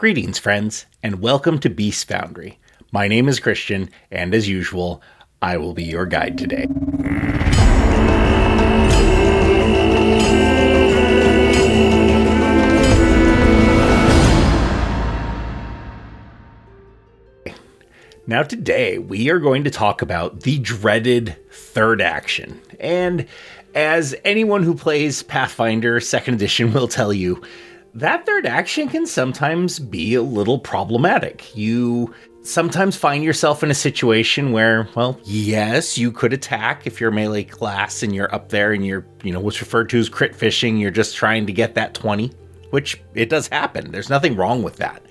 Greetings, friends, and welcome to Beast Foundry. My name is Christian, and as usual, I will be your guide today. Now today, we are going to talk about the dreaded third action. And as anyone who plays Pathfinder 2nd edition will tell you, that third action can sometimes be a little problematic. You sometimes find yourself in a situation where, well, yes, you could attack if you're a melee class and you're up there and you're, what's referred to as crit fishing. You're just trying to get that 20, which it does happen. There's nothing wrong with that.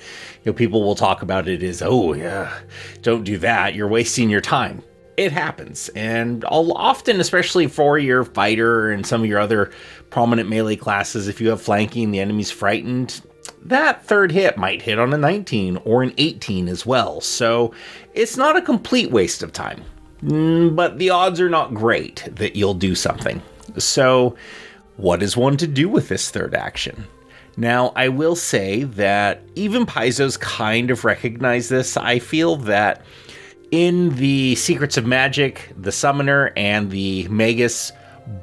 People will talk about it as, oh yeah, don't do that. You're wasting your time. It happens. And often, especially for your fighter and some of your other prominent melee classes, if you have flanking, the enemy's frightened, that third hit might hit on a 19 or an 18 as well. So it's not a complete waste of time, but the odds are not great that you'll do something. So what is one to do with this third action? Now, I will say that even Paizo's kind of recognize this. I feel that in the Secrets of Magic, the Summoner and the Magus,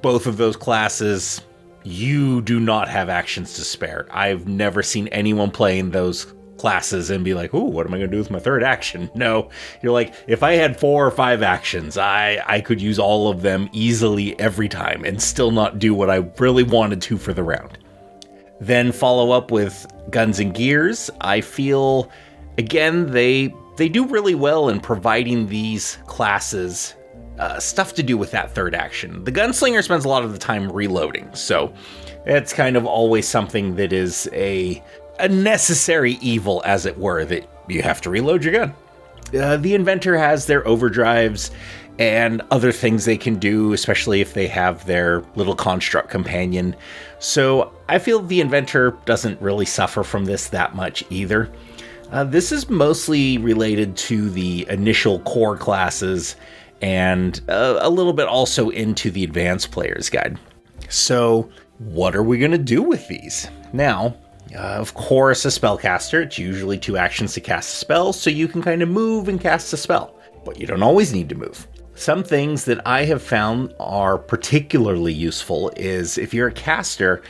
both of those classes, you do not have actions to spare. I've never seen anyone play in those classes and be like, ooh, what am I going to do with my third action? No, you're like, if I had 4 or 5 actions, I could use all of them easily every time and still not do what I really wanted to for the round. Then follow up with Guns and Gears. I feel, again, they do really well in providing these classes stuff to do with that third action. The Gunslinger spends a lot of the time reloading, so it's kind of always something that is a necessary evil, as it were, that you have to reload your gun. The Inventor has their overdrives and other things they can do, especially if they have their little construct companion. So I feel the Inventor doesn't really suffer from this that much either. This is mostly related to the initial core classes and a little bit also into the advanced player's guide. So what are we going to do with these? Now, of course, a spellcaster, it's usually 2 actions to cast a spell, so you can kind of move and cast a spell, but you don't always need to move. Some things that I have found are particularly useful is if you're a caster,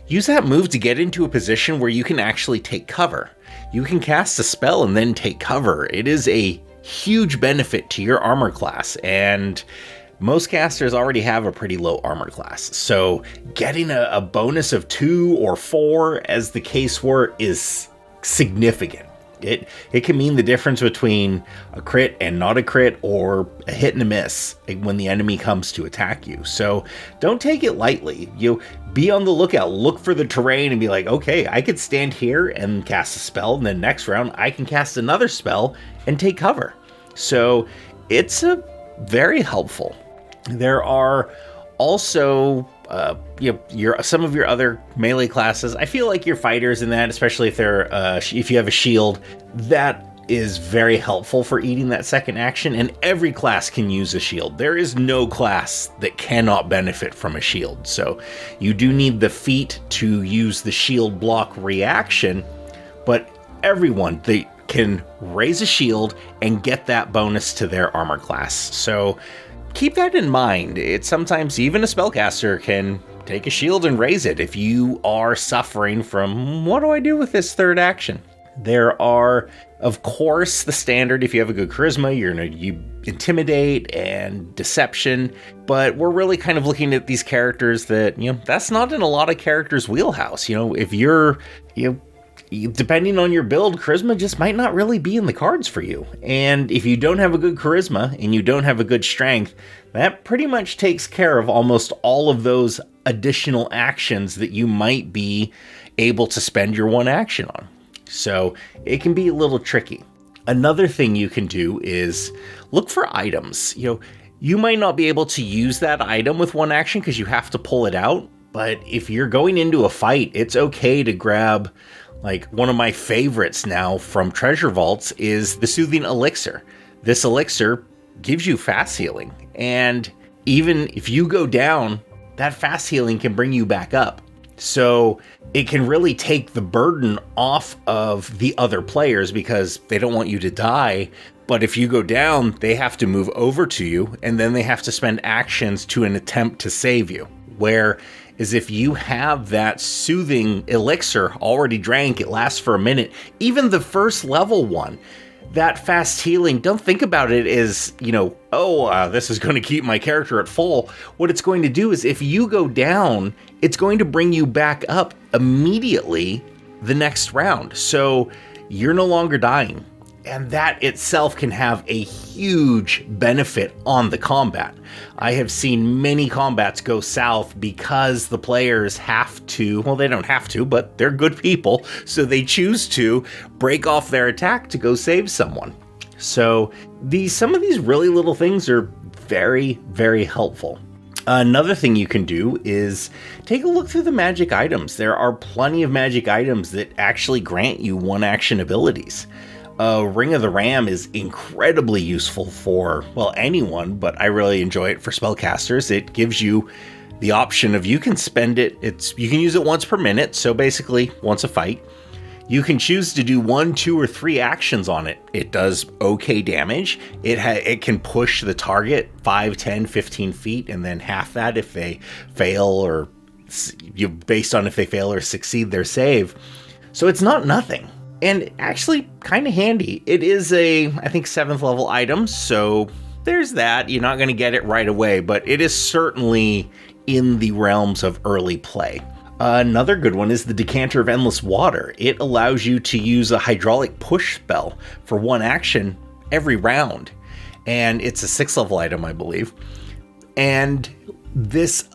use that move to get into a position where you can actually take cover. You can cast a spell and then take cover. It is a huge benefit to your armor class, and most casters already have a pretty low armor class. So getting a bonus of 2 or 4, as the case were, is significant. It can mean the difference between a crit and not a crit, or a hit and a miss when the enemy comes to attack you. So don't take it lightly. Be on the lookout, look for the terrain and be like, okay, I could stand here and cast a spell, and then next round I can cast another spell and take cover. So it's very helpful. There are also some of your other melee classes. I feel like your fighters in that, especially if you have a shield, that is very helpful for eating that second action, and every class can use a shield. There is no class that cannot benefit from a shield, so you do need the feat to use the shield block reaction, but everyone, they can raise a shield and get that bonus to their armor class. So keep that in mind. It's sometimes even a spellcaster can take a shield and raise it if you are suffering from, what do I do with this third action? There are, of course, the standard. If you have a good charisma, you intimidate and deception, but we're really kind of looking at these characters that, that's not in a lot of characters' wheelhouse. If you're, depending on your build, charisma just might not really be in the cards for you. And if you don't have a good charisma and you don't have a good strength, that pretty much takes care of almost all of those additional actions that you might be able to spend your one action on. So it can be a little tricky. Another thing you can do is look for items. You might not be able to use that item with one action because you have to pull it out. But if you're going into a fight, it's okay to grab, like, one of my favorites now from Treasure Vaults is the Soothing Elixir. This elixir gives you fast healing. And even if you go down, that fast healing can bring you back up. So it can really take the burden off of the other players because they don't want you to die. But if you go down, they have to move over to you, and then they have to spend actions to an attempt to save you. Whereas if you have that soothing elixir already drank, it lasts for a minute, even the first level one, that fast healing, don't think about it as, this is going to keep my character at full. What it's going to do is if you go down, it's going to bring you back up immediately the next round. So you're no longer dying. And that itself can have a huge benefit on the combat. I have seen many combats go south because the players have to, well, they don't have to, but they're good people, so they choose to break off their attack to go save someone. So some of these really little things are very, very helpful. Another thing you can do is take a look through the magic items. There are plenty of magic items that actually grant you one action abilities. Ring of the Ram is incredibly useful for, well, anyone, but I really enjoy it for spellcasters. It gives you the option of you can spend it, you can use it once per minute, so basically once a fight. You can choose to do 1, 2, or 3 actions on it. It does okay damage. It can push the target 5, 10, 15 feet, and then half that if they fail or based on if they fail or succeed their save. So it's not nothing. And actually kind of handy. It is I think 7th level item, so there's that. You're not going to get it right away, but it is certainly in the realms of early play. Another good one is the Decanter of Endless Water. It allows you to use a hydraulic push spell for one action every round. And it's a 6th level item, I believe. And this,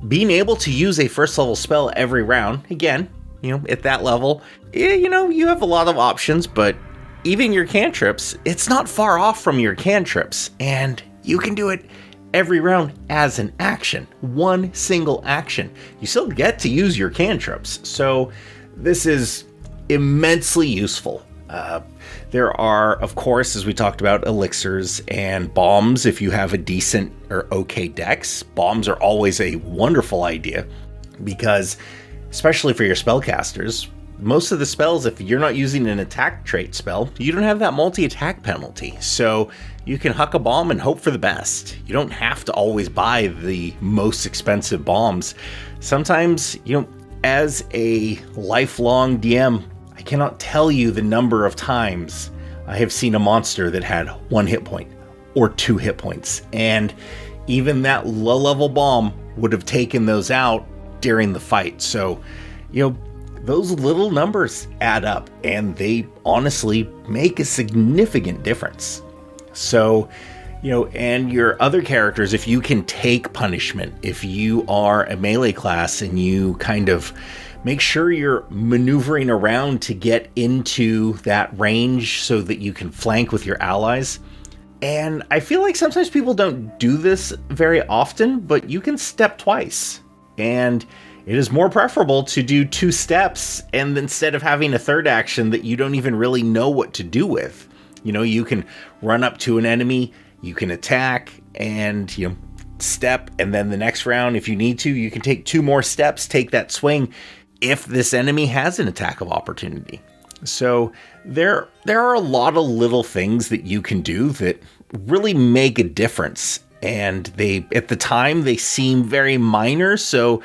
being able to use a 1st level spell every round, again, at that level, you have a lot of options, but even your cantrips, it's not far off from your cantrips, and you can do it every round as an action, one single action. You still get to use your cantrips, so this is immensely useful. There are, of course, as we talked about, elixirs and bombs. If you have a decent or okay dex, bombs are always a wonderful idea because, especially for your spellcasters, most of the spells, if you're not using an attack trait spell, you don't have that multi-attack penalty. So you can huck a bomb and hope for the best. You don't have to always buy the most expensive bombs. Sometimes, as a lifelong DM, I cannot tell you the number of times I have seen a monster that had 1 hit point or 2 hit points. And even that low-level bomb would have taken those out during the fight. So, those little numbers add up, and they honestly make a significant difference. So, and your other characters, if you can take punishment, if you are a melee class and you kind of make sure you're maneuvering around to get into that range so that you can flank with your allies. And I feel like sometimes people don't do this very often, but you can step twice. And it is more preferable to do 2 steps and instead of having a 3rd action that you don't even really know what to do with. You can run up to an enemy, you can attack and, step, and then the next round, if you need to, you can take 2 more steps, take that swing if this enemy has an attack of opportunity. So there are a lot of little things that you can do that really make a difference. And at the time, they seem very minor, so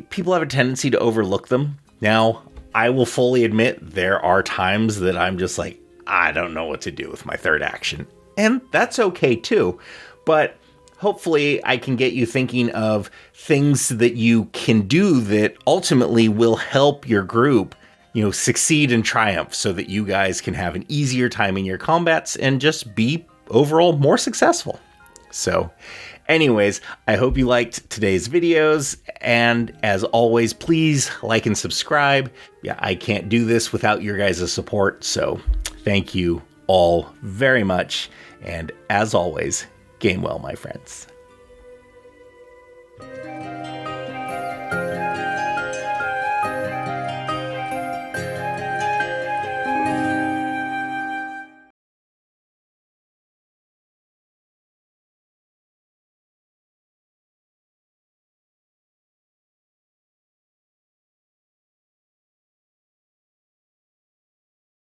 people have a tendency to overlook them. Now, I will fully admit there are times that I'm just like, I don't know what to do with my 3rd action. And that's okay too. But hopefully I can get you thinking of things that you can do that ultimately will help your group, succeed and triumph so that you guys can have an easier time in your combats and just be overall more successful. So anyways, I hope you liked today's videos, and as always, please like and subscribe. Yeah, I can't do this without your guys' support, so thank you all very much, and as always, game well, my friends.